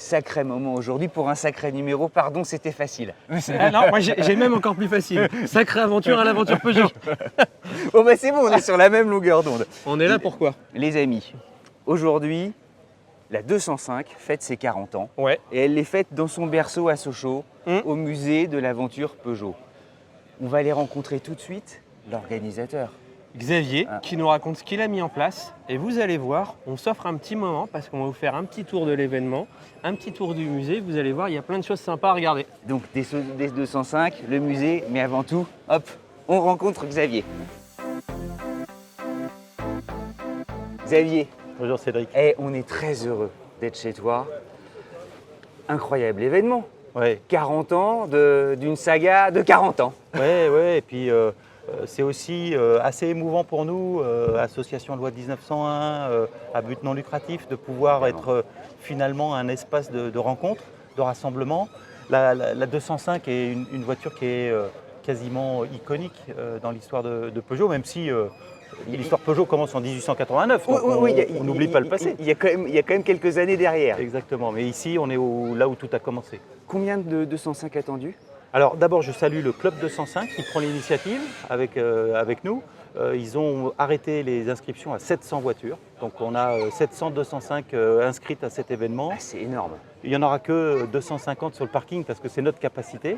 sacré moment aujourd'hui pour un sacré numéro. Pardon, c'était facile. Ah non, moi j'ai même encore plus facile. Sacrée aventure à l'aventure Peugeot. Bon bah c'est bon, on est sur la même longueur d'onde. On est là pourquoi? Les amis, aujourd'hui, la 205 fête ses 40 ans. Ouais. Et elle les fête dans son berceau à Sochaux, au musée de l'aventure Peugeot. On va aller rencontrer tout de suite l'organisateur. Xavier qui nous raconte ce qu'il a mis en place. Et vous allez voir, on s'offre un petit moment parce qu'on va vous faire un petit tour de l'événement, un petit tour du musée. Vous allez voir, il y a plein de choses sympas à regarder. Donc des 205, le musée, mais avant tout, hop, on rencontre Xavier. Xavier. Bonjour Cédric. On est très heureux d'être chez toi. Incroyable événement. Ouais. 40 ans d'une saga de 40 ans. Ouais, et puis c'est aussi assez émouvant pour nous, association loi 1901, à but non lucratif, de pouvoir être finalement un espace de rencontre, de rassemblement. La 205 est une voiture qui est quasiment iconique dans l'histoire de Peugeot, même si l'histoire Peugeot commence en 1889, donc on n'oublie pas le passé. Il y a quand même quelques années derrière. Exactement, mais ici on est là où tout a commencé. Combien de 205 attendus? Alors d'abord, je salue le Club 205 qui prend l'initiative avec nous. Ils ont arrêté les inscriptions à 700 voitures. Donc on a 700 205 inscrites à cet événement. Ah, c'est énorme. Il n'y en aura que 250 sur le parking parce que c'est notre capacité.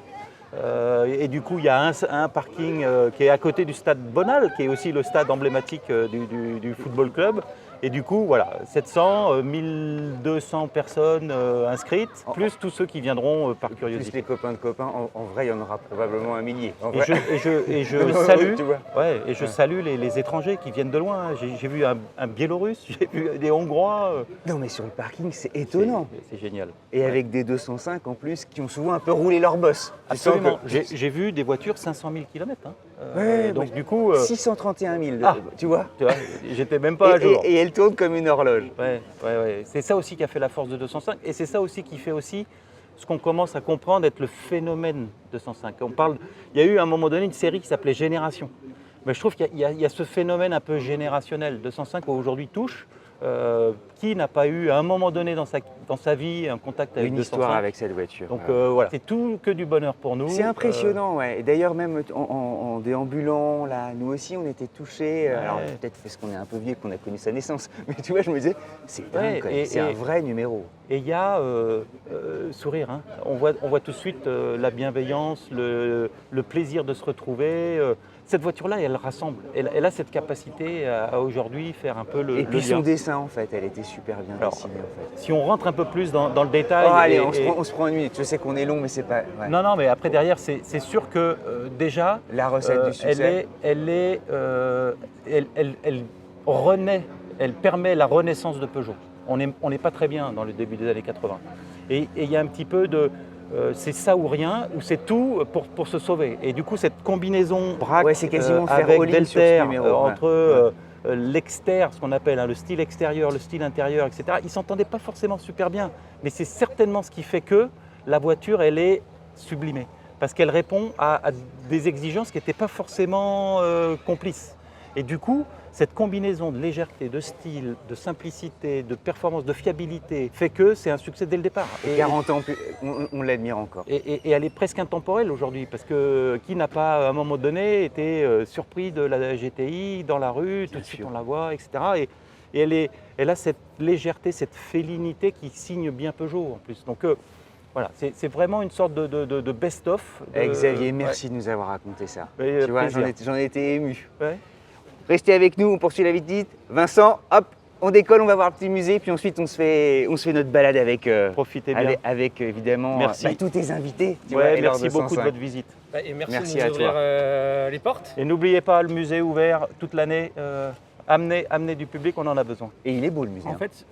Et du coup, il y a un parking qui est à côté du stade Bonal, qui est aussi le stade emblématique du football club. Et du coup, voilà, 700, 1200 personnes inscrites, plus tous ceux qui viendront par curiosité. Plus les copains de copains, en vrai, il y en aura probablement un millier. Et je salue, je salue les étrangers qui viennent de loin. J'ai vu un Biélorusse, j'ai vu des Hongrois. Non, mais sur le parking, c'est étonnant. C'est génial. Et avec des 205 en plus qui ont souvent un peu roulé leur boss. Absolument. J'ai vu des voitures 500 000 km. Donc du coup... 631 000, tu vois. J'étais même pas à jour. Et elle tourne comme une horloge. Ouais. C'est ça aussi qui a fait la force de 205. Et c'est ça aussi qui fait aussi ce qu'on commence à comprendre être le phénomène 205. Il y a eu à un moment donné une série qui s'appelait Génération. Mais je trouve qu'il y a ce phénomène un peu générationnel. 205 aujourd'hui touche. Qui n'a pas eu à un moment donné dans sa vie un contact avec une 205. histoire avec cette voiture. Donc voilà, c'est tout que du bonheur pour nous. C'est impressionnant, ouais. Et d'ailleurs, même en déambulant, là, nous aussi, on était touchés. Alors peut-être parce qu'on est un peu vieux, qu'on a connu sa naissance. Mais tu vois, je me disais, c'est dingue, c'est un vrai numéro. Et il y a sourire. Hein. On voit tout de suite la bienveillance, le plaisir de se retrouver. Cette voiture-là, elle rassemble. Elle a cette capacité à aujourd'hui faire un peu le Et puis lien. son dessin, en fait, elle était super bien dessinée, en fait. Si on rentre un peu plus dans le détail... allez, on se prend une minute. Je sais qu'on est long, mais c'est pas... Ouais. Non, mais après, derrière, c'est sûr que déjà... La recette du succès. Elle renaît, elle permet la renaissance de Peugeot. On n'est pas très bien dans le début des années 80. Et il y a un petit peu de... c'est ça ou rien, ou c'est tout pour se sauver. Et du coup, cette combinaison braque c'est quasiment faire avec all-in sur ce Delter, numéro, entre l'extérieur, ce qu'on appelle le style extérieur, le style intérieur, etc., ils ne s'entendaient pas forcément super bien. Mais c'est certainement ce qui fait que la voiture, elle est sublimée. Parce qu'elle répond à des exigences qui n'étaient pas forcément complices. Et du coup, cette combinaison de légèreté, de style, de simplicité, de performance, de fiabilité fait que c'est un succès dès le départ. Et 40 ans, on l'admire encore. Et elle est presque intemporelle aujourd'hui parce que qui n'a pas à un moment donné été surpris de la GTI dans la rue, tout de suite on la voit, etc. Et elle a cette légèreté, cette félinité qui signe bien Peugeot en plus. Donc voilà, c'est vraiment une sorte de best-of. Xavier, merci de nous avoir raconté ça. Tu vois, j'en ai été ému. Ouais. Restez avec nous, on poursuit la visite. Vincent, hop, on décolle, on va voir le petit musée, puis ensuite on se fait notre balade avec, profitez bien. avec évidemment tous tes invités. Merci beaucoup de votre visite. Et merci de nous ouvrir les portes. Et n'oubliez pas, le musée est ouvert toute l'année. Amenez du public, on en a besoin. Et il est beau le musée. En fait,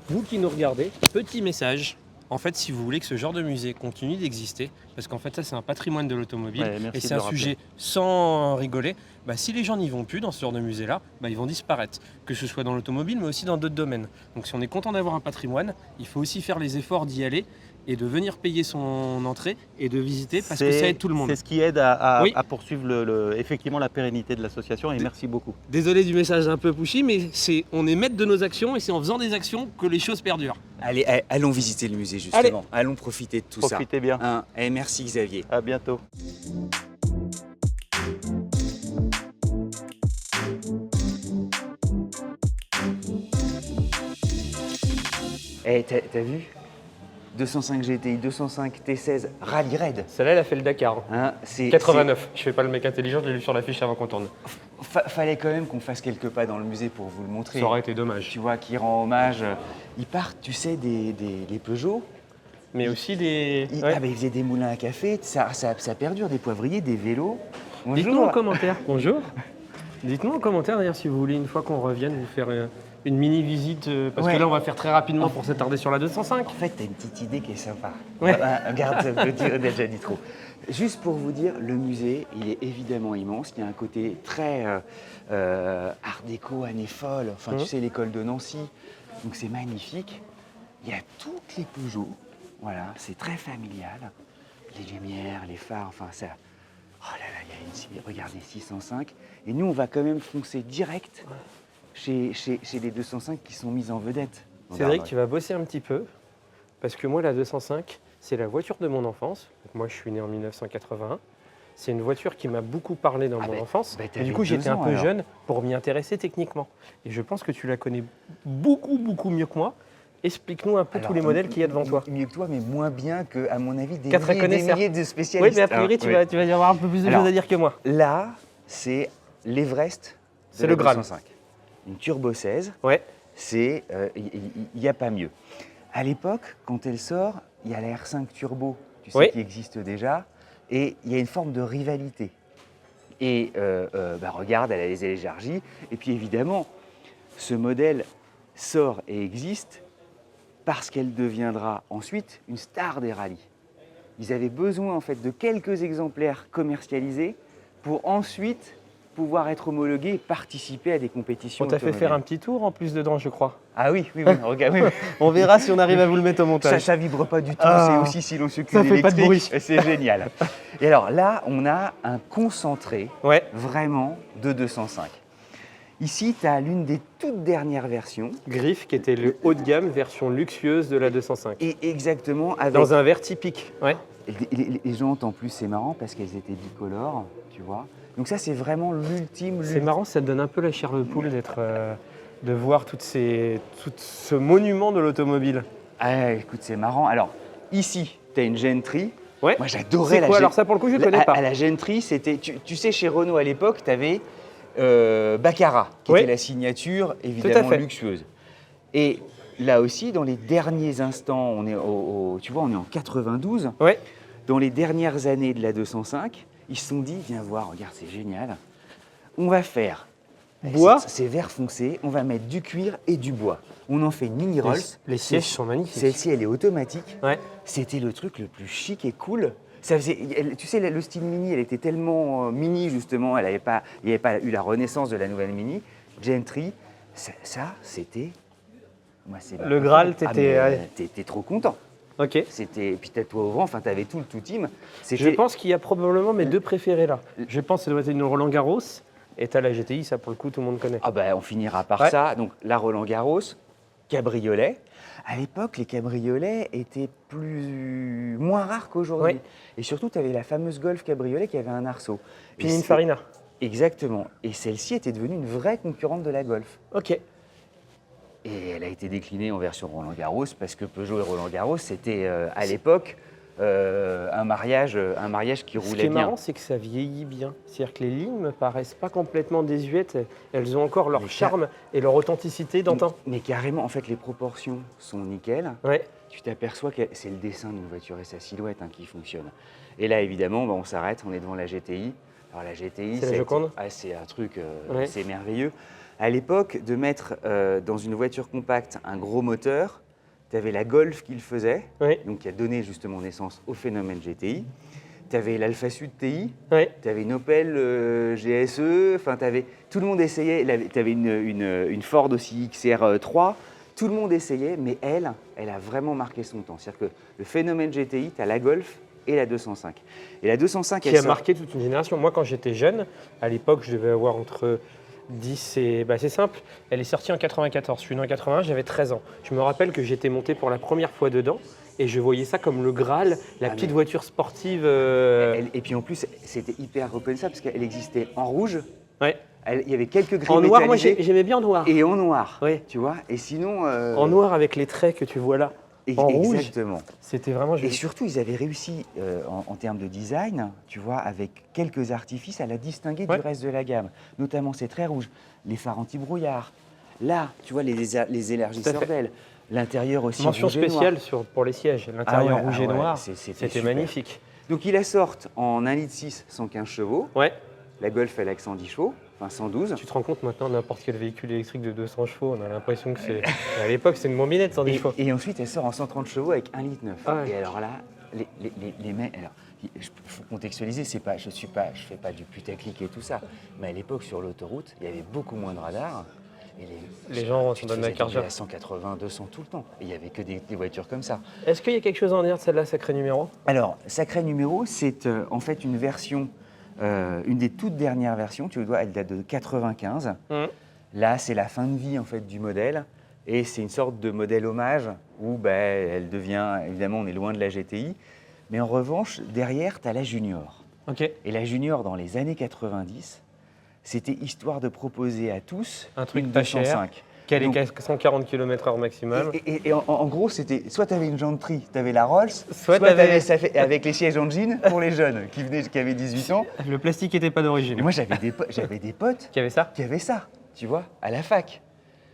vous qui nous regardez, petit message. En fait, si vous voulez que ce genre de musée continue d'exister, parce qu'en fait ça c'est un patrimoine de l'automobile et c'est un sujet sans rigoler, si les gens n'y vont plus dans ce genre de musée-là, ils vont disparaître, que ce soit dans l'automobile mais aussi dans d'autres domaines. Donc si on est content d'avoir un patrimoine, il faut aussi faire les efforts d'y aller et de venir payer son entrée et de visiter parce que ça aide tout le monde. C'est ce qui aide à poursuivre effectivement la pérennité de l'association et merci beaucoup. Désolé du message un peu pushy, mais on est maître de nos actions et c'est en faisant des actions que les choses perdurent. Allez, allons visiter le musée justement. Allons profiter de tout ça. Profitez bien. Et merci Xavier. À bientôt. T'as vu 205 GTI, 205 T16 Rallye Raid. Celle-là, elle a fait le Dakar. 89. Je fais pas le mec intelligent, je l'ai lu sur la fiche avant qu'on tourne. Fallait quand même qu'on fasse quelques pas dans le musée pour vous le montrer. Ça aurait été dommage. Tu vois, qui rend hommage. Ils partent, tu sais, des Peugeot. Mais aussi des... Ils faisaient des moulins à café, ça perdure, des poivriers, des vélos. Dites-nous en commentaire. Bonjour. Dites-nous en commentaire d'ailleurs si vous voulez une fois qu'on revienne vous faire une mini visite parce que là on va faire très rapidement pour s'attarder sur la 205. En fait, t'as une petite idée qui est sympa. Ouais. Regarde, on a déjà dit trop. Juste pour vous dire, le musée, il est évidemment immense. Il y a un côté très art déco, années folles. Enfin, tu sais, l'école de Nancy. Donc c'est magnifique. Il y a toutes les Peugeot. Voilà, c'est très familial. Les lumières, les phares, enfin ça. Oh là là, il y a regardez, 605. Et nous, on va quand même foncer direct chez les 205 qui sont mises en vedette. Cédric, tu vas bosser un petit peu, parce que moi, la 205, c'est la voiture de mon enfance. Donc, moi, je suis né en 1981. C'est une voiture qui m'a beaucoup parlé dans mon enfance. Et du coup, j'étais un peu jeune pour m'y intéresser techniquement. Et je pense que tu la connais beaucoup, beaucoup mieux que moi. Explique-nous un peu tous les modèles qu'il y a devant toi. Mieux que toi, mais moins bien que, à mon avis, des milliers de spécialistes. Oui, mais a priori, tu vas y avoir un peu plus de choses à dire que moi. Là, c'est l'Everest. C'est le Graal. 205. Une Turbo 16. Ouais. Il n'y a pas mieux. À l'époque, quand elle sort, il y a la R5 Turbo, tu sais, qui existe déjà, et il y a une forme de rivalité. Et regarde, elle a les ailes élargies. Et puis évidemment, ce modèle sort et existe parce qu'elle deviendra ensuite une star des rallyes. Ils avaient besoin en fait de quelques exemplaires commercialisés pour ensuite pouvoir être homologués et participer à des compétitions. On t'a fait faire un petit tour en plus dedans, je crois. Ah oui, regarde. Oui. On verra si on arrive à vous le mettre au montage. Ça vibre pas du tout, c'est aussi silencieux électrique. Ça fait pas de bruit. C'est génial. Et alors là, on a un concentré vraiment de 205. Ici, tu as l'une des toutes dernières versions. Griff, qui était le haut de gamme, version luxueuse de la 205. Et exactement. Dans un vert typique. Ouais. Les jantes, en plus, c'est marrant parce qu'elles étaient bicolores, tu vois. Donc ça, c'est vraiment l'ultime. C'est marrant, ça te donne un peu la chair de poule de voir tout ce monument de l'automobile. Ah, écoute, c'est marrant. Alors, ici, tu as une Gentry. Ouais. Moi, j'adorais la Gentry. Alors ça, pour le coup, je ne connais pas. À la Gentry, c'était... Tu sais, chez Renault, à l'époque, tu avais Baccarat, qui était la signature, évidemment, luxueuse. Et là aussi, dans les derniers instants, on est tu vois, on est en 92. Ouais. Dans les dernières années de la 205, ils se sont dit, viens voir, regarde, c'est génial. On va faire bois. C'est vert foncé, on va mettre du cuir et du bois. On en fait une mini Rolls. Les sièges sont magnifiques. Celle-ci, elle est automatique. Ouais. C'était le truc le plus chic et cool. Ça faisait, tu sais, le style Mini, elle était tellement Mini, justement, il n'y avait pas eu la renaissance de la nouvelle Mini. Gentry, ça c'était... Moi, le Graal, t'étais trop content. Ok. Puis t'as toi au vent, enfin t'avais tout le team. Je pense qu'il y a probablement mes deux préférés là. Je pense que ça doit être une Roland Garros et t'as la GTI, ça pour le coup tout le monde connaît. Ah on finira par ça. Donc la Roland Garros, cabriolet. À l'époque, les cabriolets étaient moins rares qu'aujourd'hui. Oui. Et surtout, tu avais la fameuse Golf cabriolet qui avait un arceau. Pininfarina. Exactement. Et celle-ci était devenue une vraie concurrente de la Golf. Ok. Et elle a été déclinée en version Roland Garros parce que Peugeot et Roland Garros, c'était à l'époque un mariage qui roulait bien. Ce qui est marrant, c'est que ça vieillit bien. C'est-à-dire que les lignes me paraissent pas complètement désuètes. Elles ont encore leur charme et leur authenticité d'antan. Mais carrément, en fait, les proportions sont nickel. Ouais. Tu t'aperçois que c'est le dessin d'une voiture et sa silhouette qui fonctionne. Et là, évidemment, on s'arrête, on est devant la GTI. Alors la GTI, c'est un truc, c'est merveilleux. À l'époque, de mettre dans une voiture compacte un gros moteur, tu avais la Golf qui le faisait, donc qui a donné justement naissance au phénomène GTI. Tu avais l'Alfa Sud TI, tu avais une Opel GSE, enfin tout le monde essayait. Tu avais une Ford aussi XR3. Tout le monde essayait, mais elle a vraiment marqué son temps. C'est-à-dire que le phénomène GTI, tu as la Golf et la 205. Et la 205, qui a marqué toute une génération. Moi, quand j'étais jeune, à l'époque, je devais avoir entre 10 et... c'est simple, elle est sortie en 94. Je suis né en 81, j'avais 13 ans. Je me rappelle que j'étais monté pour la première fois dedans et je voyais ça comme le Graal, la petite voiture sportive. Et puis en plus, c'était hyper reconnaissable parce qu'elle existait en rouge. Ouais. Il y avait quelques grilles en noir, moi métallisées. j'aimais bien en noir. Et en noir, oui. Tu vois. Et sinon… En noir avec les traits que tu vois là. En rouge. Exactement. C'était vraiment joli. Et surtout, ils avaient réussi, en termes de design, tu vois, avec quelques artifices, à la distinguer du reste de la gamme. Notamment ces traits rouges, les phares anti-brouillard. Là, tu vois, les élargisseurs d'ailes. L'intérieur aussi mention rouge et noir. spéciale pour les sièges. L'intérieur rouge et noir, c'était super. magnifique. Donc, ils la sortent en 1,6 litre, 115 chevaux. Ouais. La Golf, elle a que 110 chevaux. Enfin, 112. Tu te rends compte maintenant, n'importe quel véhicule électrique de 200 chevaux, on a l'impression que c'est… À l'époque, c'est une mobilette 110 chevaux. Et ensuite, elle sort en 130 chevaux avec 1,9 litre. Ah ouais. Et alors là, les mecs… Il faut contextualiser, je fais pas du putaclic et tout ça. Mais à l'époque, sur l'autoroute, il y avait beaucoup moins de radars. Et les gens s'en donnent la carte à 180, 200 tout le temps. Et il n'y avait que des voitures comme ça. Est-ce qu'il y a quelque chose à en dire de celle-là, sacré numéro? Alors, sacré numéro, c'est en fait une version… une des toutes dernières versions, tu vois, elle date de 95. Là, c'est la fin de vie en fait du modèle et c'est une sorte de modèle hommage où elle devient, évidemment, on est loin de la GTI, mais en revanche, derrière, tu as la Junior. Okay. Et la Junior, dans les années 90, c'était histoire de proposer à tous un truc une pas 205. cher. Qu'elle est 140 km/h maximum. Et en gros, c'était soit tu avais une janterie, tu avais la Rolls, soit tu avais ça avec les sièges en jean pour les jeunes qui avaient 18 ans. Le plastique n'était pas d'origine. Et moi, j'avais des potes qui avaient ça, tu vois, à la fac.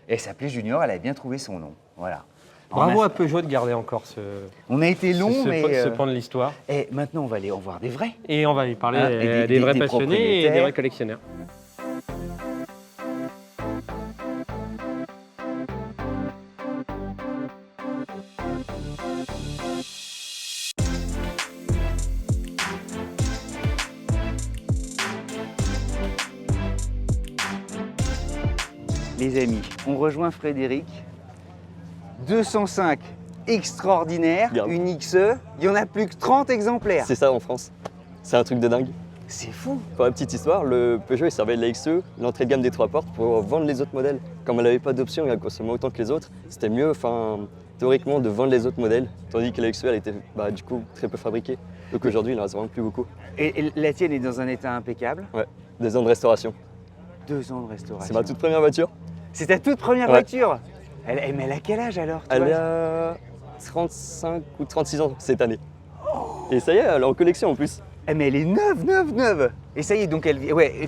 Et elle s'appelait Junior, elle avait bien trouvé son nom. Voilà. Bravo à Peugeot de garder encore ce… On a été long, ce pan de l'histoire. Et maintenant, on va aller en voir des vrais. Et on va y parler des vrais passionnés et des vrais collectionneurs. Les amis, on rejoint Frédéric. 205 extraordinaire, une XE, il n'y en a plus que 30 exemplaires. C'est ça en France. C'est un truc de dingue. C'est fou. Pour la petite histoire, le Peugeot il servait de la XE, l'entrée de gamme des 3 portes, pour vendre les autres modèles. Comme elle n'avait pas d'option et elle consommait autant que les autres, c'était mieux, théoriquement, de vendre les autres modèles, tandis que la XE elle était du coup très peu fabriquée. Donc aujourd'hui, il n'en reste vraiment plus beaucoup. Et la tienne est dans un état impeccable? Ouais, 2 ans de restauration. 2 ans de restauration. C'est ma toute première voiture. C'est ta toute première voiture? Mais elle a quel âge alors? Elle a 35 ou 36 ans cette année. Et ça y est, elle est en collection en plus. Mais elle est neuve. Et ça y est, donc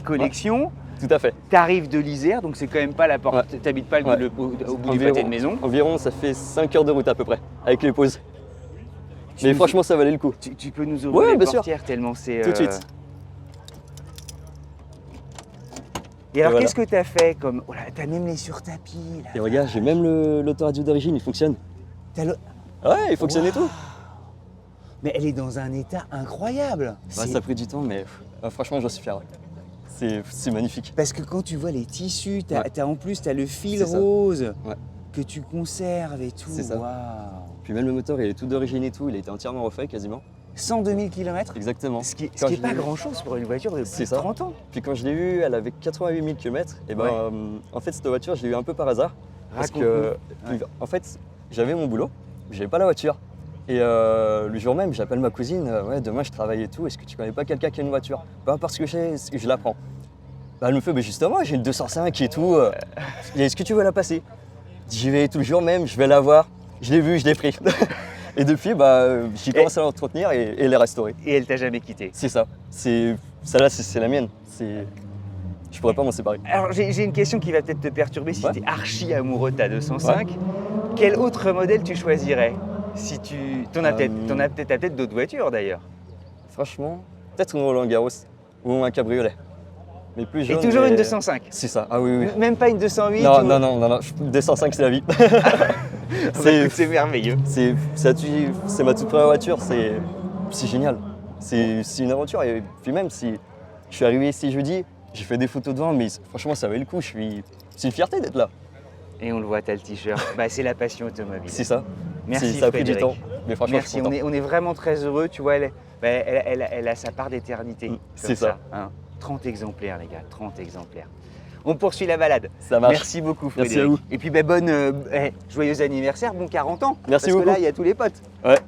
collection. Tout à fait. T'arrives de l'Isère, donc c'est quand même pas la porte. Ouais. T'habites pas au bout du pâté de maison. Environ, ça fait 5 heures de route à peu près, avec les pauses. Mais franchement, ça valait le coup. Tu peux nous ouvrir les portières tellement c'est… Tout de suite. Et alors, qu'est-ce que tu as fait comme… Oh là, t'as même les sur-tapis. Et regarde, j'ai même l'autoradio d'origine, il fonctionne. Ouais, il fonctionne et tout. Mais elle est dans un état incroyable. Ça a pris du temps, mais franchement, j'en suis fier. C'est magnifique. Parce que quand tu vois les tissus, en plus, tu as le fil rose que tu conserves et tout. C'est ça. Wow. Puis même le moteur, il est tout d'origine et tout, il a été entièrement refait quasiment. 102 000 km. Exactement. Ce qui n'est pas grand-chose pour une voiture de plus de 30 ans. Puis quand je l'ai eue, elle avait 88 000 km. Et en fait, cette voiture, je l'ai eue un peu par hasard. Parce que, en fait, j'avais mon boulot, j'avais pas la voiture. Et le jour même, j'appelle ma cousine, demain je travaille et tout, est-ce que tu connais pas quelqu'un qui a une voiture? Parce que je la prends. Elle me fait, justement, j'ai une 205 et tout, est-ce que tu veux la passer? J'y vais tout le jour même, je vais la voir, je l'ai vue, je l'ai pris. Et depuis, j'ai commencé à l'entretenir et les restaurer. Et elle t'a jamais quitté? C'est ça. Celle-là, c'est la mienne. Je pourrais pas m'en séparer. Alors, j'ai une question qui va peut-être te perturber si tu es archi amoureux de ta 205. Quel autre modèle tu choisirais? Si t'en as peut-être d'autres voitures d'ailleurs. Franchement, peut-être une Roland Garros ou un cabriolet. Mais plus jaune. Et toujours une 205? C'est ça, ah oui. Même pas une 208? Non, 205 c'est la vie. C'est merveilleux. C'est ma toute première voiture, c'est génial. C'est une aventure. Et puis même si je suis arrivé ici jeudi, j'ai fait des photos devant, mais franchement ça valait le coup. C'est une fierté d'être là. Et on le voit, t'as le t-shirt. Bah, c'est la passion automobile. C'est ça. Merci Ça a pris du Frédéric. temps, mais franchement, Merci, je suis content. on est vraiment très heureux. Tu vois, elle a sa part d'éternité. comme C'est ça. Hein. 30 exemplaires, les gars, 30 exemplaires. On poursuit la balade. Ça marche. Merci beaucoup, Merci Frédéric. à vous. Et puis, joyeux anniversaire, bon 40 ans. Merci parce beaucoup. que là, il y a tous les potes. Ouais.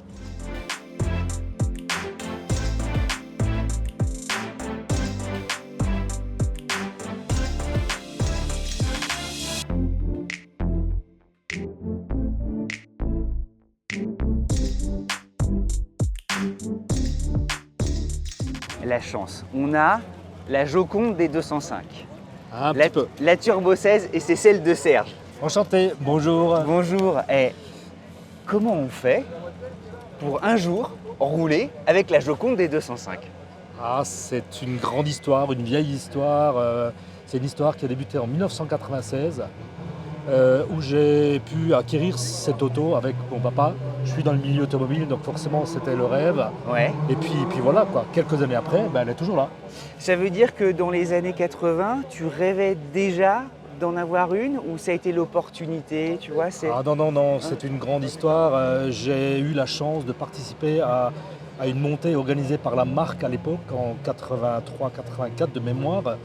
La chance. On a la Joconde des 205. Un petit peu. La Turbo 16 et c'est celle de Serge. Enchanté, bonjour. Bonjour. Comment on fait pour un jour rouler avec la Joconde des 205? Ah, c'est une grande histoire, une vieille histoire. C'est une histoire qui a débuté en 1996, où j'ai pu acquérir cette auto avec mon papa. Je suis dans le milieu automobile, donc forcément c'était le rêve. Ouais. Et puis voilà, quoi. Quelques années après, elle est toujours là. Ça veut dire que dans les années 80, tu rêvais déjà d'en avoir une ou ça a été l'opportunité, tu vois Ah non, c'est une grande histoire. J'ai eu la chance de participer à une montée organisée par la marque à l'époque, en 83-84 de mémoire.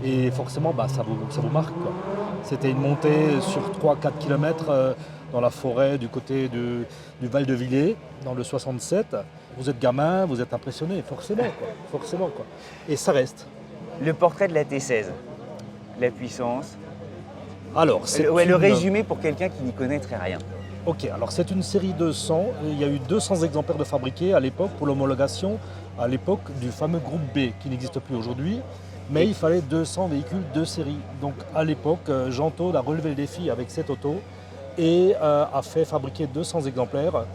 Et forcément, ça vous marque, quoi. C'était une montée sur 3-4 km dans la forêt du côté du Val de Villers, dans le 67. Vous êtes gamin, vous êtes impressionné, forcément, quoi. Et ça reste. Le portrait de la T16, la puissance. Alors, c'est le résumé pour quelqu'un qui n'y connaîtrait rien. Ok, alors c'est une série de 100. Il y a eu 200 exemplaires de fabriqués à l'époque pour l'homologation, à l'époque du fameux groupe B, qui n'existe plus aujourd'hui. Mais il fallait 200 véhicules de série. Donc à l'époque, Jean Todt a relevé le défi avec cette auto et a fait fabriquer 200 exemplaires.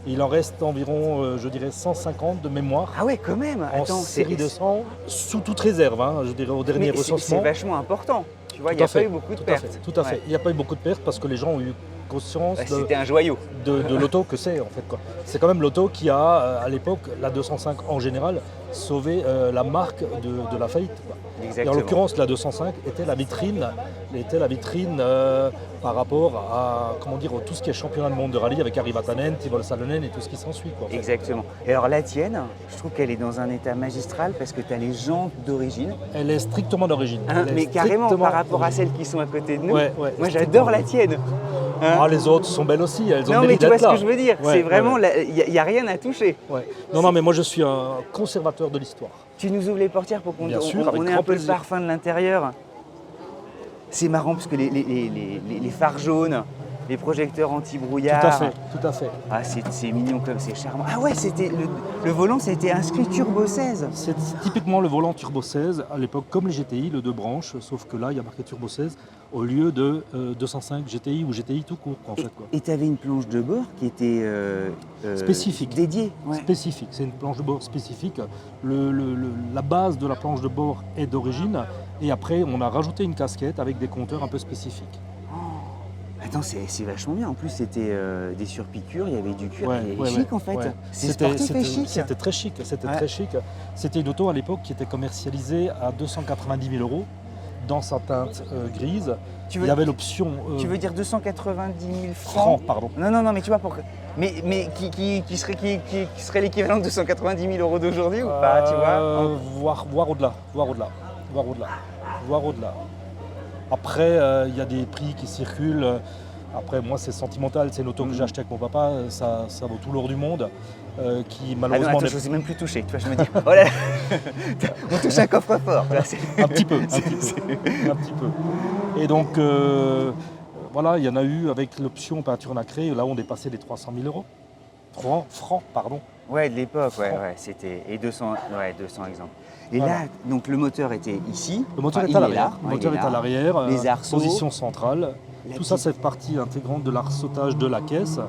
Il en reste environ, je dirais, 150 de mémoire. Ah ouais, quand même. En série de 100, sous toute réserve, hein, je dirais, au dernier recensement. C'est vachement important. Tu vois, il n'y a pas eu beaucoup de pertes. Tout à fait. Il n'y a pas eu beaucoup de pertes parce que les gens ont eu conscience c'était un joyau de l'auto que c'est, en fait, quoi. C'est quand même l'auto qui a, à l'époque, la 205 en général, sauvé la marque de la faillite, quoi. Et en l'occurrence, la 205 était la vitrine par rapport à tout ce qui est championnat du monde de rallye avec Harry Vatanen, Tivol Salonen et tout ce qui s'ensuit, quoi, en fait. Exactement. Et alors la tienne, je trouve qu'elle est dans un état magistral parce que tu as les jantes d'origine. Elle est strictement d'origine. Mais carrément par rapport à celles qui sont à côté de nous. Ouais, moi j'adore la tienne. Ah, les autres sont belles aussi, elles ont non, le mais mérite tu vois d'être là. ce que je veux dire, c'est vraiment, il n'y a rien à toucher. Ouais. Non, mais moi je suis un conservateur de l'histoire. Tu nous ouvres les portières pour qu'on ait un peu le parfum de l'intérieur. C'est marrant parce que les phares jaunes, les projecteurs anti-brouillard. Tout à fait. Ah, c'est mignon comme c'est charmant. Ah ouais, c'était le volant, ça a été inscrit Turbo 16. C'est typiquement le volant Turbo 16 à l'époque, comme les GTI, le 2 branches, sauf que là il y a marqué Turbo 16 au lieu de 205 GTI ou GTI tout court, en fait, quoi. Et tu avais une planche de bord qui était spécifique. Dédiée. Ouais. Spécifique, c'est une planche de bord spécifique. La base de la planche de bord est d'origine et après on a rajouté une casquette avec des compteurs un peu spécifiques. Attends, c'est vachement bien. En plus, c'était des surpiqûres, il y avait du cuir. Chic en fait. Ouais. C'est sportif et chic. C'était très chic. Très chic. C'était une auto à l'époque qui était commercialisée à 290 000 € dans sa teinte grise. Il y avait l'option. Tu veux dire 290 000 francs, pardon. Non, mais tu vois, mais qui serait l'équivalent de 290 000 € d'aujourd'hui ou pas, tu vois Voir au-delà. Après, il y a des prix qui circulent. Après, moi, c'est sentimental. C'est une auto que j'ai achetée avec mon papa. Ça vaut tout l'or du monde. Qui malheureusement. Je n'osais même plus toucher. Tu vois, je me dis, oh là, on touche un coffre-fort. Un petit peu. Et donc, voilà, il y en a eu avec l'option peinture nacrée. Là, on dépassait les 300 000 €. Francs, pardon. Ouais, de l'époque, ouais, c'était. Et 200 exemples. Et voilà. Là, donc le moteur était ici. Le moteur est à l'arrière. Le moteur est à l'arrière. Les arceaux. Position centrale. Tout ça, c'est partie intégrante de l'arceautage de la caisse.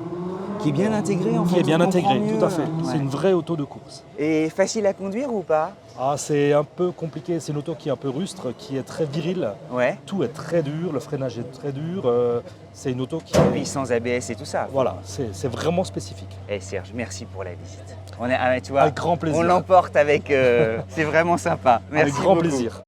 Qui est bien intégré en fait. Qui est bien intégré, tout à fait. Ouais. C'est une vraie auto de course. Et facile à conduire ou pas? Ah, c'est un peu compliqué. C'est une auto qui est un peu rustre, qui est très virile. Ouais. Tout est très dur, le freinage est très dur. C'est une auto qui. Oui, sans ABS et tout ça. Voilà, c'est vraiment spécifique. Et Serge, merci pour la visite. Tu vois, avec grand plaisir. On l'emporte avec. C'est vraiment sympa. Merci avec grand beaucoup. plaisir.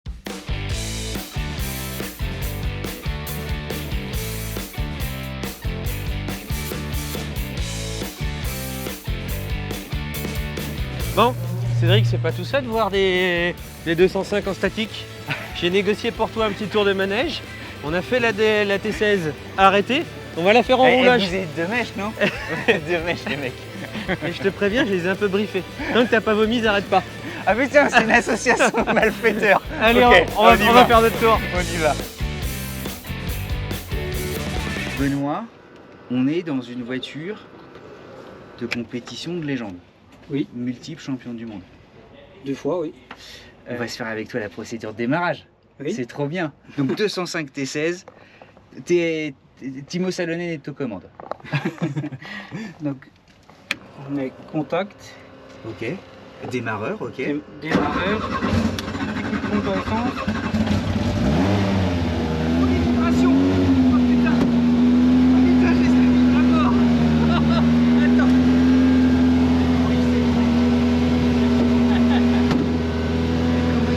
Bon, Cédric, c'est pas tout ça de voir des 205 en statique. J'ai négocié pour toi un petit tour de manège. On a fait la T16 arrêtée. On va la faire en roulage. Vous êtes deux mèches, non? Deux mèches, les mecs. Et je te préviens, je les ai un peu briefés. Tant que t'as pas vomi, n'arrête pas. Ah putain, c'est une association de malfaiteurs. Allez, Ok, on va faire notre tour. On y va. Benoît, on est dans une voiture de compétition de légende. Oui. Multiple champion du monde. 2 fois, oui. On va se faire avec toi la procédure de démarrage. Oui. C'est trop bien. Donc 205 T16, Timo Salonen est aux commandes. Donc, on met contact, Ok. Démarreur, ok. démarreur, pompe à essence. Vibration. Oh putain. Oh putain, j'ai mis d'accord. Attends. Comment il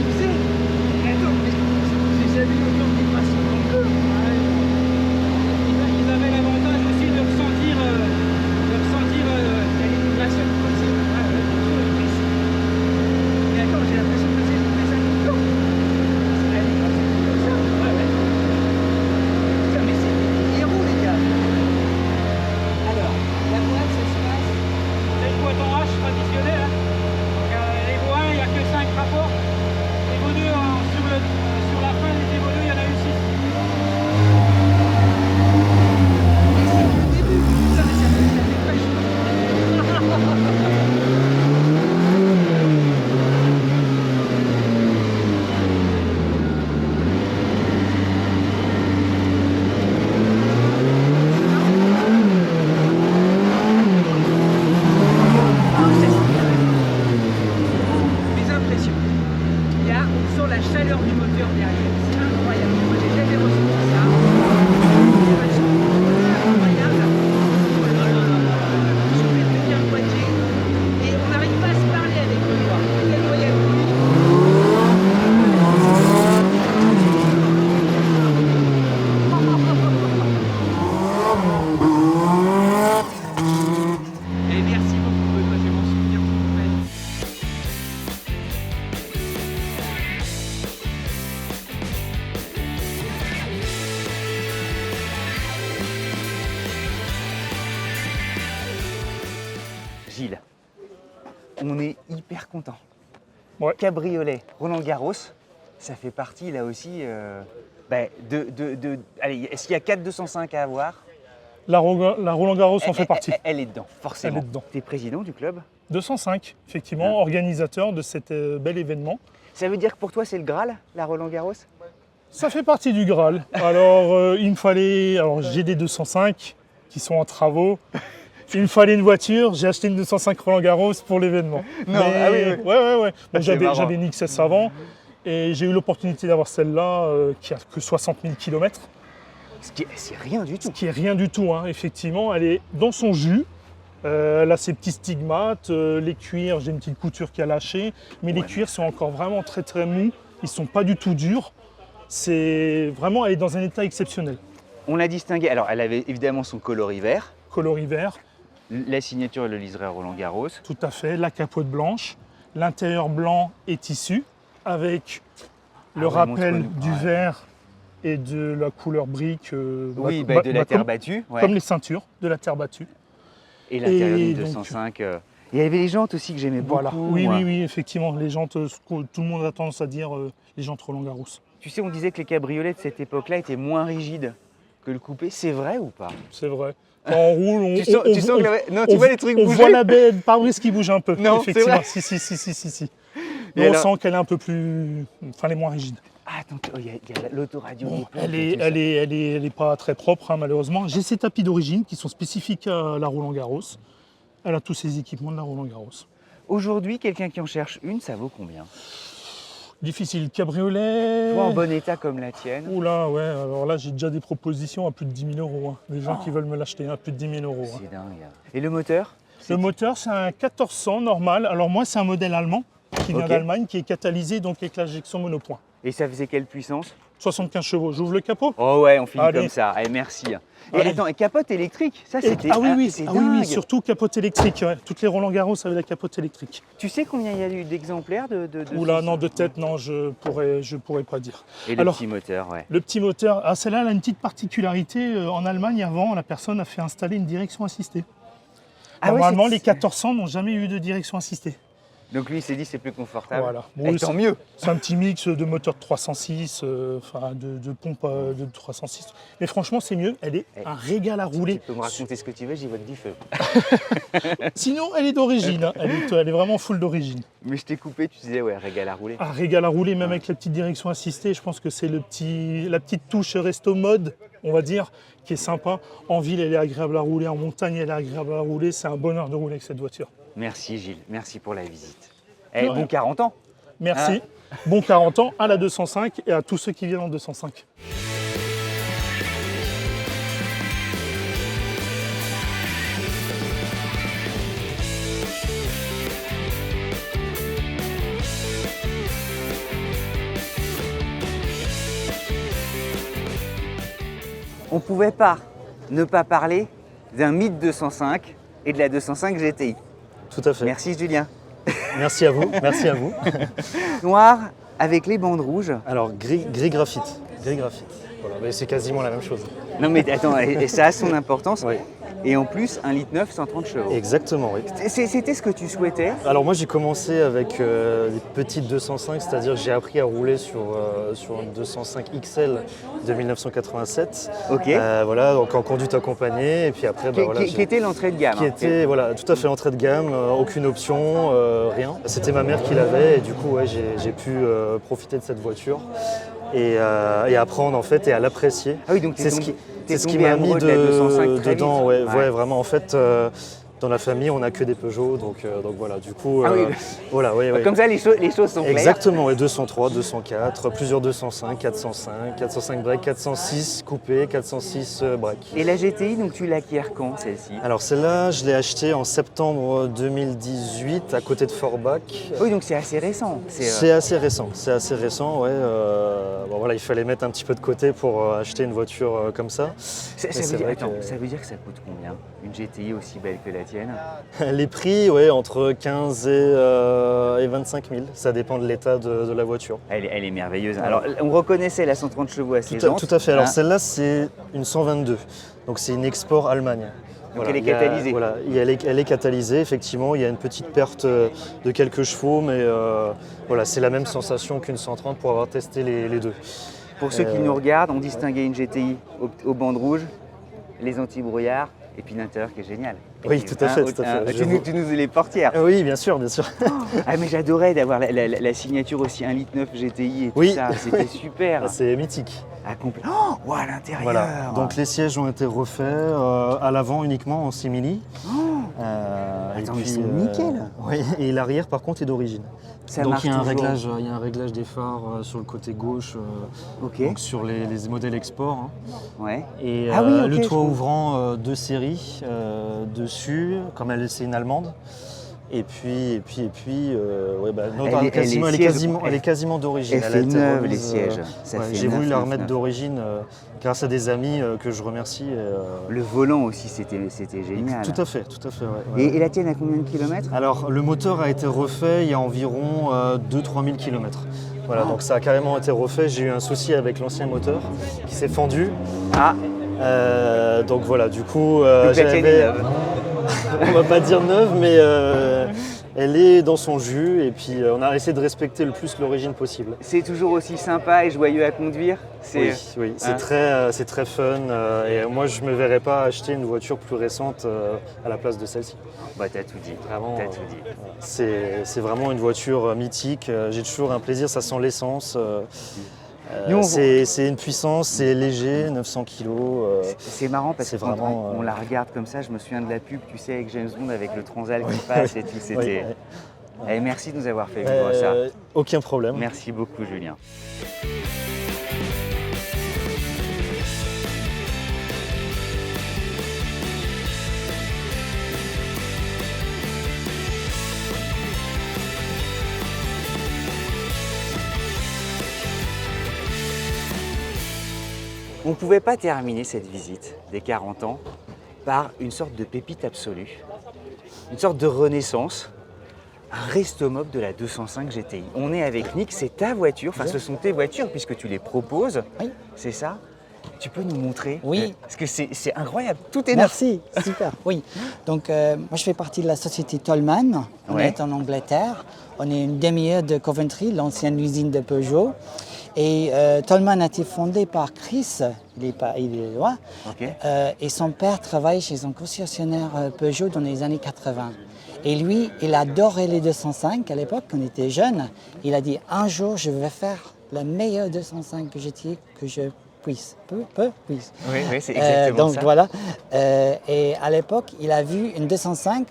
faisait? Attends, mais j'ai jamais eu autant de vibration dans le corps. Ils avaient l'avantage aussi de ressentir la vibration de possible. Mais attends, j'ai l'impression que c'est ça tout le temps. C'est la vibration comme ça. Putain, mais c'est des héros, les gars. Alors, la boîte, ça se passe. C'est une boîte en H traditionnelle. Donc, les voies 1, il n'y a que 5 rapports. Les voies 2, sur la fin des voies 2, il y en a eu 6. Mes impressions. Là, on sent la chaleur du moteur derrière. C'est incroyable. Moi, j'ai jamais ressenti ça. C'est incroyable. Je vais bien le boîtier. Et on n'arrive pas à se parler avec le doigt. Tellement il y a de bruit. Et merci beaucoup, Benoît. Je vais m'en souvenir toute ma vie. Gilles, on est hyper content. Ouais. Cabriolet, Roland Garros, ça fait partie là aussi allez, est-ce qu'il y a 4 205 à avoir? La Roland Garros en fait partie. Elle est dedans, forcément. Elle est dedans. Tu es président du club. 205, effectivement, organisateur de cet bel événement. Ça veut dire que pour toi c'est le Graal, la Roland Garros? Ça fait partie du Graal. Alors, il me fallait. Alors, j'ai des 205 qui sont en travaux. Il me fallait une voiture. J'ai acheté une 205 Roland Garros pour l'événement. Non, ah oui, oui. Ouais. Bon, C'est marrant. j'avais une XS avant et j'ai eu l'opportunité d'avoir celle-là qui a que 60 000 km. C'est rien du tout. Ce qui est rien du tout, hein, effectivement. Elle est dans son jus. Elle a ses petits stigmates. Les cuirs, j'ai une petite couture qui a lâché. Mais les cuirs sont encore vraiment très très mous. Ils ne sont pas du tout durs. C'est vraiment, elle est dans un état exceptionnel. On a distingué, alors elle avait évidemment son coloris vert, Coloris vert, la signature et le liseré Roland Garros. tout à fait. La capote blanche. L'intérieur blanc et tissu. Avec le ouais, rappel montre-nous. du Ouais. vert et de la couleur brique. Oui, de la terre battue. Ouais. Comme les ceintures de la terre battue. Et l'intérieur et d'une donc- 205. Et il y avait les jantes aussi que j'aimais Voilà. beaucoup. Oui, moi. oui, effectivement. Les jantes, tout le monde a tendance à dire les jantes Roland Garros. Tu sais, on disait que les cabriolets de cette époque-là étaient moins rigides que le coupé. C'est vrai ou pas? C'est vrai. Quand on roule, on, Tu sens que non, tu on- vois les trucs on bouger? voit la baie de pare-brise qui bouge un peu. Non, c'est effectivement. vrai. Si. Et Mais on alors- sent qu'elle est un peu plus. Enfin, elle est moins rigide. Ah, donc il y a l'autoradio. Bon, d'époque elle et tout ça. est pas très propre, hein, malheureusement. J'ai ces tapis d'origine qui sont spécifiques à la Roland Garros. Elle a tous ses équipements de la Roland Garros. Aujourd'hui, quelqu'un qui en cherche une, ça vaut combien? Difficile. Cabriolet. Toi, en bon état comme la tienne. Oula, ouais. Alors là, j'ai déjà des propositions à plus de 10 000 euros. Hein. Des gens qui veulent me l'acheter à plus de 10 000 euros. Hein. C'est dingue. Et le moteur? Le moteur, c'est un 1400 normal. Alors moi, c'est un modèle allemand qui vient Ok. d'Allemagne, qui est catalysé donc avec l'injection monopoint. Et ça faisait quelle puissance? 75 chevaux. J'ouvre le capot. Oh ouais, on finit Allez. comme ça. Allez, merci. Et Allez. attends, et capote électrique, ça c'était Ah oui, oui, c'est oui, dingue. surtout capote électrique. Ouais. Toutes les Roland Garros avaient la capote électrique. Tu sais combien il y a eu d'exemplaires de Oula, ce- non, de tête, non, je pourrais pas dire. Et le Alors, petit moteur, ouais. Le petit moteur, celle-là, elle a une petite particularité. En Allemagne, avant, la personne a fait installer une direction assistée. Ah ouais, Normalement, c'est- les 1400 n'ont jamais eu de direction assistée. Donc lui, il s'est dit c'est plus confortable. Voilà. Et Oui, tant mieux. c'est un petit mix de moteur de 306, enfin de pompe de 306. Mais franchement, c'est mieux. Elle est un régal à rouler. Tu peux me raconter ce que tu veux, j'y vois du feu. Sinon, elle est d'origine. Hein. Elle est vraiment full d'origine. Mais je t'ai coupé, tu disais ouais, régal à rouler. Un régal à rouler, même avec la petite direction assistée. Je pense que c'est la petite touche resto mode, on va dire, qui est sympa. En ville, elle est agréable à rouler. En montagne, elle est agréable à rouler. C'est un bonheur de rouler avec cette voiture. Merci Gilles, merci pour la visite. Eh, De rien. bon 40 ans. Merci. Bon 40 ans à la 205 et à tous ceux qui viennent en 205. On ne pouvait pas ne pas parler d'un mythe 205 et de la 205 GTI. Tout à fait. Merci Julien. Merci à vous. Merci à vous. Noir avec les bandes rouges. Alors, gris graphite. Gris graphite. Voilà, mais c'est quasiment la même chose. Non mais attends, et ça a son importance. Oui. Et en plus, un litre 9, 130 chevaux. Exactement, oui. C'était ce que tu souhaitais? Alors moi j'ai commencé avec des petites 205, c'est-à-dire que j'ai appris à rouler sur une 205 XL de 1987. Ok. Voilà, donc en conduite accompagnée, et puis après, voilà, Qui était l'entrée de gamme. qui hein. était voilà, tout à fait entrée de gamme, aucune option, rien. C'était ma mère qui l'avait et du coup ouais, j'ai pu profiter de cette voiture et apprendre en fait et à l'apprécier. Ah oui, donc C'est ce qui tombé m'a mis amoureux de la 205 très dedans, vite. ouais, vraiment en fait dans la famille on n'a que des Peugeot donc voilà du coup Ah oui. voilà ouais. Comme ça, les choses sont claires. Exactement, ouais, 203, 204, plusieurs 205, 405 break, 406 coupé, 406 break. Et la GTI, donc tu l'acquiers quand celle-ci? Alors celle-là, je l'ai achetée en septembre 2018 à côté de Forbach. Oui, donc c'est assez récent. C'est assez récent, ouais. Bon, voilà, il fallait mettre un petit peu de côté pour acheter une voiture comme ça. Ça c'est veut dire, vrai attends, que- ça veut dire que ça coûte combien une GTI aussi belle que la tienne? Les prix, ouais, entre 15 et 25 000, ça dépend de l'état de la voiture. Elle est merveilleuse. Alors, on reconnaissait la 130 chevaux à ses Tout jantes. à fait, alors hein. celle-là c'est une 122, donc c'est une export Allemagne. Donc elle est il y a- catalysée. Voilà, elle est catalysée, effectivement, il y a une petite perte de quelques chevaux, mais voilà, c'est la même sensation qu'une 130 pour avoir testé les deux. Pour ceux qui nous regardent, on distinguait une GTI aux bandes rouges, les anti-brouillards, et puis l'intérieur qui est génial. Oui, tout à fait, tout à fait. Tu nous les portières. Oui, bien sûr, bien sûr. Ah mais j'adorais d'avoir la signature aussi 1,9 litre GTI et tout Oui. ça, c'était super. C'est mythique. Ah, complet. Oh, wow, l'intérieur. Voilà. Donc les sièges ont été refaits à l'avant uniquement en simili. Attends, mais c'est nickel. Oui, et l'arrière par contre est d'origine. Ça Donc marche il y a toujours. un réglage des phares sur le côté gauche, Ok. donc sur les modèles export. Hein. Ouais. Et Ah oui, ok, le je toit vois. ouvrant de série dessus, comme c'est une allemande. Et puis, ouais, bah, non, Elle elle est quasiment d'origine. Elle Elle a fait été neuve, remise, les sièges. Ça fait j'ai voulu neuf, la neuf, remettre neuf. d'origine grâce à des amis que je remercie. Le volant aussi, c'était génial. Tout à fait, ouais. Et la tienne, à combien de kilomètres? Alors, le moteur a été refait il y a environ 2-3 000 km. Voilà, donc ça a carrément été refait. J'ai eu un souci avec l'ancien moteur qui s'est fendu. Ah, Donc voilà, du coup, donc la tienne est j'avais... neuve. On va pas dire neuve, mais elle est dans son jus. Et puis, on a essayé de respecter le plus l'origine possible. C'est toujours aussi sympa et joyeux à conduire. Oui, c'est très fun. Et moi, je me verrais pas acheter une voiture plus récente à la place de celle-ci. Bah t'as tout dit. Vraiment, T'as tout dit. C'est vraiment une voiture mythique. J'ai toujours un plaisir, ça sent l'essence. Nous, on- C'est une puissance, c'est léger, 900 kg. C'est marrant parce que c'est quand vraiment, on la regarde comme ça, je me souviens de la pub, tu sais, avec James Bond, avec le Transal qui passe et tout. C'était. Eh, merci de nous avoir fait vivre ça. Aucun problème. Merci beaucoup, Julien. On ne pouvait pas terminer cette visite des 40 ans par une sorte de pépite absolue, une sorte de renaissance, un resto-mob de la 205 GTI. On est avec Nick, c'est ta voiture, enfin ce sont tes voitures puisque tu les proposes, Oui. c'est ça? Tu peux nous montrer? Oui. Parce que c'est incroyable, tout est neuf. Merci, super, oui. Donc, moi, je fais partie de la société Tollman. On Ouais. est en Angleterre. On est une demi-heure de Coventry, l'ancienne usine de Peugeot. Et Tollman a été fondé par Chris, il est là, Ok. et son père travaille chez un concessionnaire Peugeot dans les années 80. Et lui, il adorait les 205 à l'époque, quand on était jeune. Il a dit, un jour, je vais faire la meilleure 205 que je puisse. Oui, c'est exactement donc ça. voilà. Et à l'époque, il a vu une 205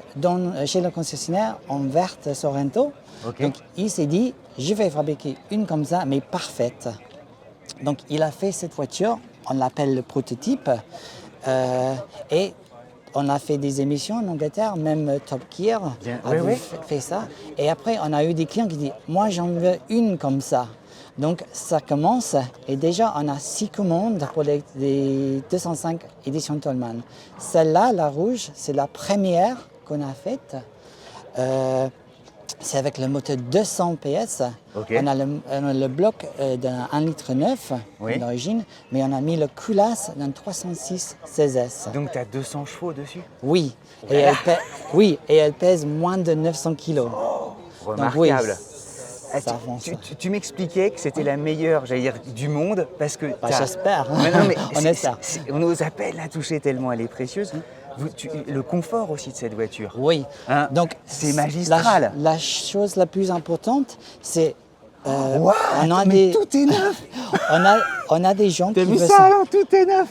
chez le concessionnaire en verte Sorento. Ok. Donc il s'est dit, je vais fabriquer une comme ça, mais parfaite. Donc il a fait cette voiture, on l'appelle le prototype. Et on a fait des émissions en Angleterre, même Top Gear Bien, a ouais, ouais. fait ça. Et après, on a eu des clients qui disent, moi j'en veux une comme ça. Donc ça commence et déjà on a 6 commandes pour les 205 éditions Tollman. Celle-là, la rouge, c'est la première qu'on a faite. C'est avec le moteur 200 PS. Ok. On a le bloc d'un 1,9 litre Oui. d'origine, mais on a mis le culasse d'un 306 CSS. Donc tu as 200 chevaux dessus? Oui, et elle pèse moins de 900 kilos. Remarquable. Ah, Ça avance. tu m'expliquais que c'était la meilleure, j'allais dire, du monde parce que. Bah, j'espère. Mais non, mais On espère. on n'ose à peine la toucher tellement elle est précieuse. Le confort aussi de cette voiture. Oui. Hein, Donc c'est magistral. La chose la plus importante, c'est Waouh, on a mais des tout est neuf. on a des gens T'as qui vu veulent ça alors? Tout est neuf.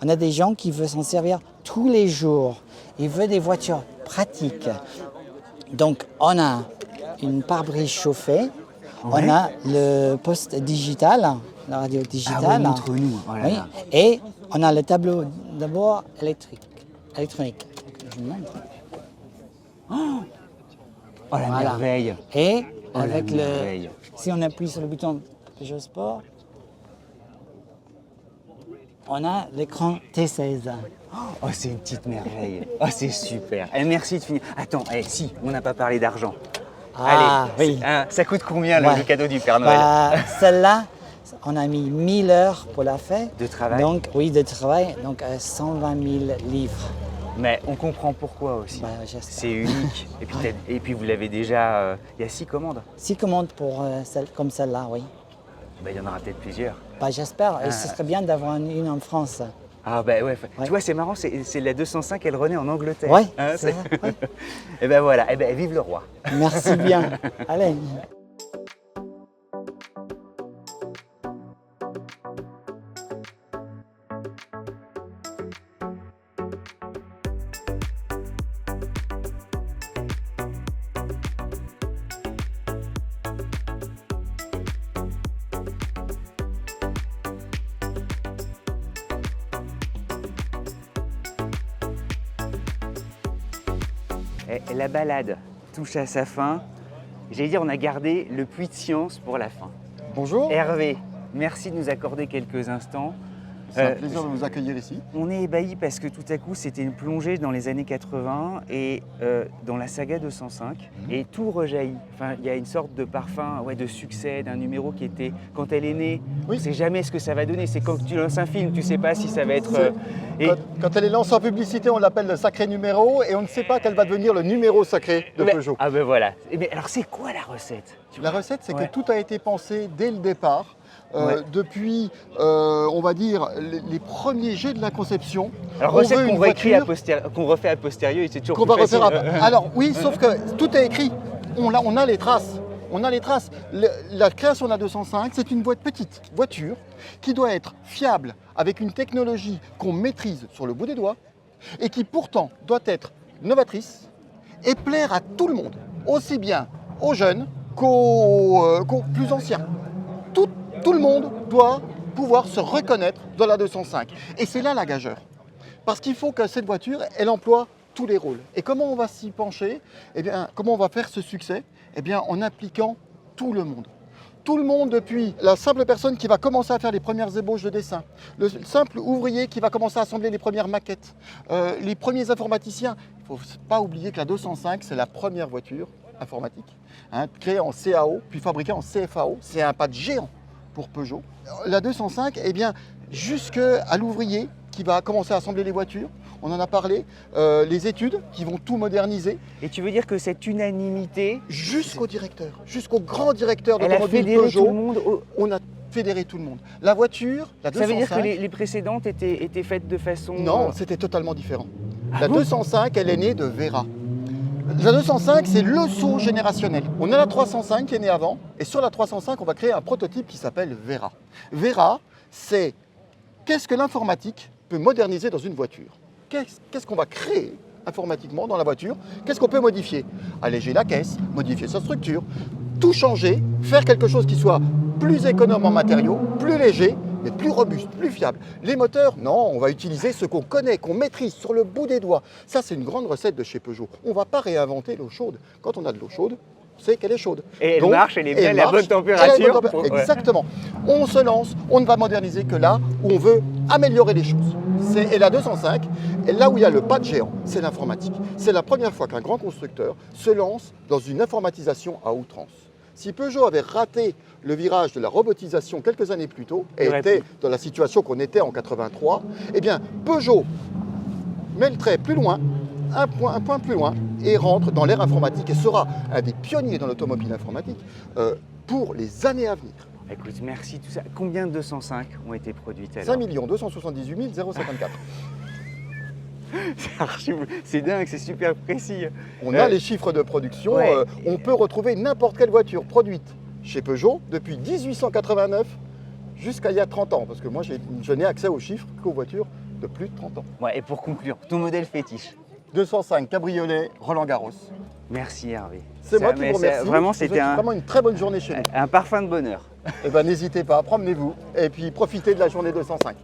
on a des gens qui veulent s'en servir tous les jours. Ils veulent des voitures pratiques. Donc on a une pare-brise chauffée, Ouais. on a le poste digital, la radio digitale. Ah ouais, montre-nous. Oh là Oui, là. et on a le tableau de bord électronique. Je vous montre. Oh la Voilà. merveille. Et Oh, la avec merveille. si on appuie sur le bouton Peugeot Sport, on a l'écran T16. Oh, c'est une petite merveille. Oh, c'est super. Eh, merci de finir. Attends, si, on n'a pas parlé d'argent. Ah, Allez, oui. ça coûte combien Ouais. le cadeau du Père Noël? Bah, celle-là, on a mis 1000 heures pour la faire. De travail? Donc, oui, de travail. Donc, 120 000 livres. Mais on comprend pourquoi aussi. Bah, j'espère. C'est unique. Et puis vous l'avez déjà. Il y a 6 commandes. 6 commandes pour comme celle-là, oui. Bah, il y en aura peut-être plusieurs. Bah, j'espère. Ah. Et ce serait bien d'avoir une en France. Ah bah ouais. Ouais. Tu vois, c'est marrant, c'est la 205, elle renaît en Angleterre. Ouais, Hein, c'est vrai, ouais. Et ben voilà, et ben vive le roi. Merci bien. Allez. Et la balade touche à sa fin. J'allais dire, on a gardé le puits de science pour la fin. Bonjour, Hervé, merci de nous accorder quelques instants. c'est un plaisir de vous accueillir ici. On est ébahis parce que tout à coup, c'était une plongée dans les années 80 et dans la saga 205 et tout rejaillit. Enfin, il y a une sorte de parfum de succès d'un numéro qui était, quand elle est née, Oui. on ne sait jamais ce que ça va donner. C'est quand tu lances un film, tu ne sais pas si ça va être... et- Quand elle est lancée en publicité, on l'appelle le sacré numéro et on ne sait pas quel va devenir le numéro sacré de Mais- Peugeot. Ah ben voilà. Mais alors c'est quoi la recette? La recette, c'est Ouais. que tout a été pensé dès le départ. Ouais. Depuis, on va dire, les premiers jets de la conception. Alors On recette veut qu'on une voiture... qu'on refait a posteriori, c'est toujours qu'on plus va refaire facile. après. Alors oui, sauf que tout est écrit. On a les traces. On a les traces. La création de la 205, c'est une petite voiture qui doit être fiable avec une technologie qu'on maîtrise sur le bout des doigts et qui pourtant doit être novatrice et plaire à tout le monde, aussi bien aux jeunes qu'aux plus anciens. Tout le monde doit pouvoir se reconnaître dans la 205. Et c'est là la gageure. Parce qu'il faut que cette voiture, elle emploie tous les rôles. Et comment on va s'y pencher? Eh bien, comment on va faire ce succès? Eh bien, en impliquant tout le monde. Tout le monde, depuis la simple personne qui va commencer à faire les premières ébauches de dessin, le simple ouvrier qui va commencer à assembler les premières maquettes, les premiers informaticiens. Il ne faut pas oublier que la 205, c'est la première voiture informatique, créée en CAO, puis fabriquée en CFAO. C'est un pas de géant pour Peugeot. La 205, eh bien, jusqu'à l'ouvrier qui va commencer à assembler les voitures, on en a parlé, les études qui vont tout moderniser. Et tu veux dire que cette unanimité... Jusqu'au directeur, jusqu'au grand directeur Elle a d'automobile fédéré Peugeot, tout le monde on a fédéré tout le monde. La voiture, la 205... Ça veut dire que les précédentes étaient faites de façon... Non, c'était totalement différent. Ah La bon 205, elle est née de Vera. La 205, c'est le saut générationnel. On a la 305 qui est née avant, et sur la 305, on va créer un prototype qui s'appelle Vera. Vera, c'est qu'est-ce que l'informatique peut moderniser dans une voiture? Qu'est-ce qu'on va créer informatiquement dans la voiture? Qu'est-ce qu'on peut modifier? Alléger la caisse, modifier sa structure, tout changer, faire quelque chose qui soit plus économe en matériaux, plus léger, mais plus robuste, plus fiable. Les moteurs, non, on va utiliser ce qu'on connaît, qu'on maîtrise sur le bout des doigts. Ça, c'est une grande recette de chez Peugeot. On ne va pas réinventer l'eau chaude. Quand on a de l'eau chaude, c'est qu'elle est chaude. Et elle marche, elle est bien à la bonne température. Exactement. On se lance, on ne va moderniser que là où on veut améliorer les choses. Et la 205, et là où il y a le pas de géant, c'est l'informatique. C'est la première fois qu'un grand constructeur se lance dans une informatisation à outrance. Si Peugeot avait raté le virage de la robotisation quelques années plus tôt et était dans la situation qu'on était en 83, eh bien Peugeot met le trait plus loin, un point plus loin, et rentre dans l'ère informatique et sera un des pionniers dans l'automobile informatique pour les années à venir. Écoute, merci tout ça. Combien de 205 ont été produites alors? 5 278 054. C'est dingue, c'est super précis. On a les chiffres de production, on peut retrouver n'importe quelle voiture produite chez Peugeot depuis 1889 jusqu'à il y a 30 ans, parce que moi je n'ai accès aux chiffres qu'aux voitures de plus de 30 ans. Ouais, et pour conclure, ton modèle fétiche? 205 cabriolet Roland Garros. Merci Hervé. C'est moi qui vous remercie. Vraiment, c'était vraiment une très bonne journée chez nous. Un parfum de bonheur. Eh ben, n'hésitez pas, promenez-vous et puis profitez de la journée 205.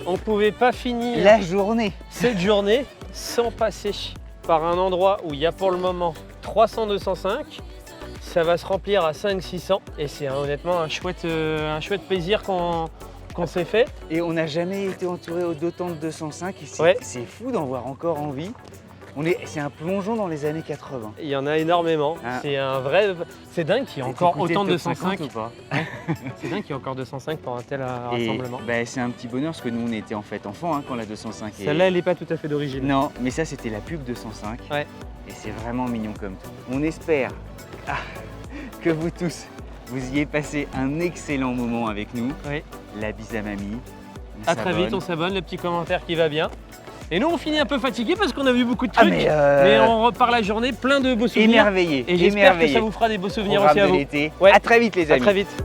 On ne pouvait pas finir la journée, cette journée sans passer par un endroit où il y a pour le moment 300-205. Ça va se remplir à 500-600 et c'est honnêtement un chouette plaisir qu'on s'est fait. Et on n'a jamais été entouré d'autant de 205 et c'est fou d'en voir encore en vie. C'est un plongeon dans les années 80. Il y en a énormément. C'est dingue qu'il y ait encore autant de 205 ou pas? C'est dingue qu'il y ait encore 205 pour un tel rassemblement. C'est un petit bonheur parce que nous on était en fait enfants quand la 205 est... Celle-là elle n'est pas tout à fait d'origine. Non, mais ça c'était la pub 205. Ouais. Et c'est vraiment mignon comme tout. On espère que vous tous, vous ayez passé un excellent moment avec nous. Oui. La bise à mamie. À très vite, on s'abonne, le petit commentaire qui va bien. Et nous, on finit un peu fatigué parce qu'on a vu beaucoup de trucs, mais on repart la journée plein de beaux souvenirs. Émerveillé. Et j'espère que ça vous fera des beaux souvenirs aussi à vous. À très vite les amis. À très vite.